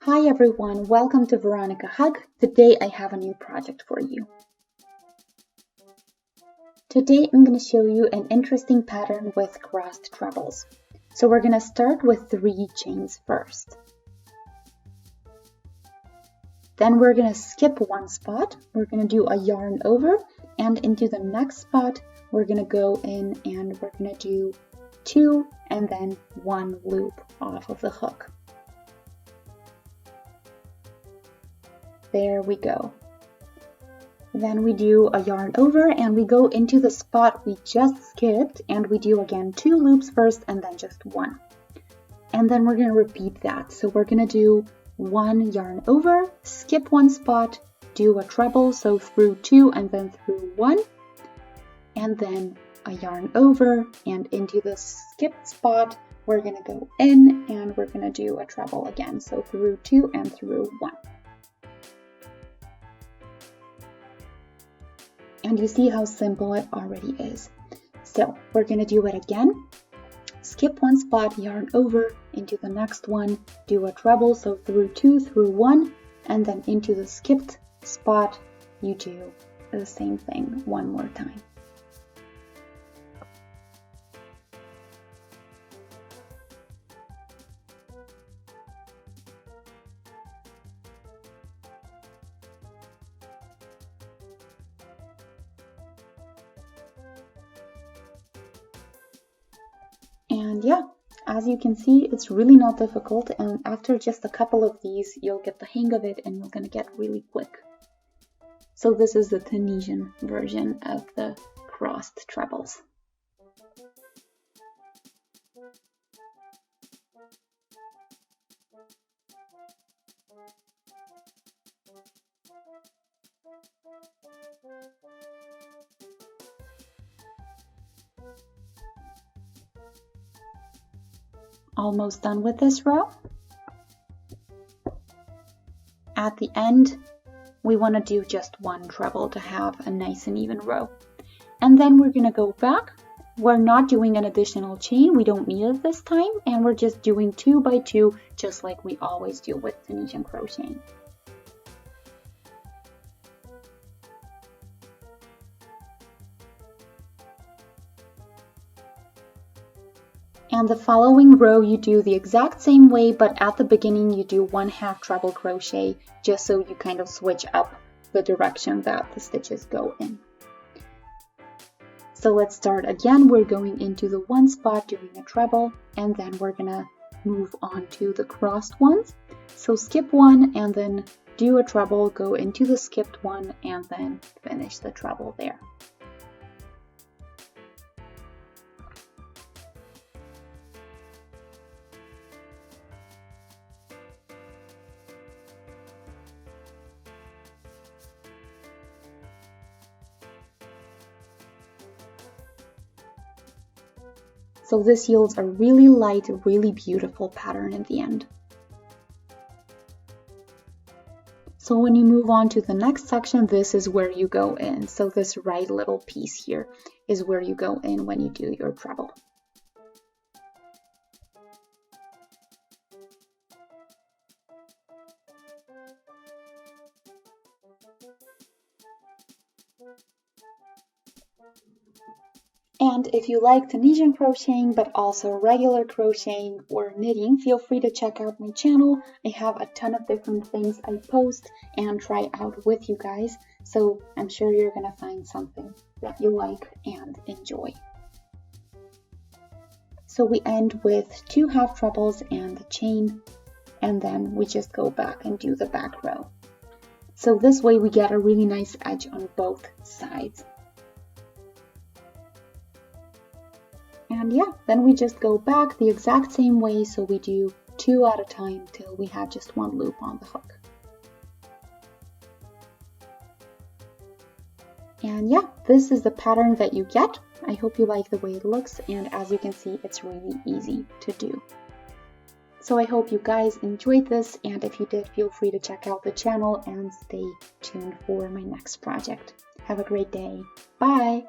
Hi everyone, welcome to Veronika Hug. Today I have a new project for you. Today I'm going to show you an interesting pattern with crossed trebles. So we're going to start with 3 chains first. Then we're going to skip one spot. We're going to do a yarn over, and into the next spot we're going to go in and we're going to do 2 and then 1 loop off of the hook. There we go. Then we do a yarn over and we go into the spot we just skipped, and we do again 2 loops first and then just 1. And then we're going to repeat that. So we're going to do 1 yarn over, skip 1 spot, do a treble, so through 2 and then through 1, and then a yarn over, and into the skipped spot we're going to go in and we're going to do a treble again, so through 2 and through 1. And you see how simple it already is. So we're going to do it again. Skip 1 spot, yarn over, into the next one, do a treble, so through 2, through 1, and then into the skipped spot you do the same thing 1 more time. And yeah, as you can see, it's really not difficult, and after just a couple of these, you'll get the hang of it and you're gonna get really quick. So this is the Tunisian version of the crossed trebles. Almost done with this row. At the end, we want to do just 1 treble to have a nice and even row. And then we're going to go back. We're not doing an additional chain, we don't need it this time, and we're just doing 2 by 2, just like we always do with Tunisian crocheting. And the following row you do the exact same way, but at the beginning you do 1/2 treble crochet, just so you kind of switch up the direction that the stitches go in. So let's start again. We're going into the 1 spot doing a treble, and then we're gonna move on to the crossed ones. So skip 1 and then do a treble, go into the skipped one, and then finish the treble there. So this yields a really light, really beautiful pattern in the end. So when you move on to the next section, this is where you go in. So this right little piece here is where you go in when you do your treble. And if you like Tunisian crocheting, but also regular crocheting or knitting, feel free to check out my channel. I have a ton of different things I post and try out with you guys, so I'm sure you're gonna find something that you like and enjoy. So we end with 2 half trebles and a chain, and then we just go back and do the back row. So this way we get a really nice edge on both sides. And yeah, then we just go back the exact same way, so we do 2 at a time till we have just 1 loop on the hook. And yeah, this is the pattern that you get. I hope you like the way it looks, and as you can see, it's really easy to do. So I hope you guys enjoyed this, and if you did, feel free to check out the channel and stay tuned for my next project. Have a great day. Bye!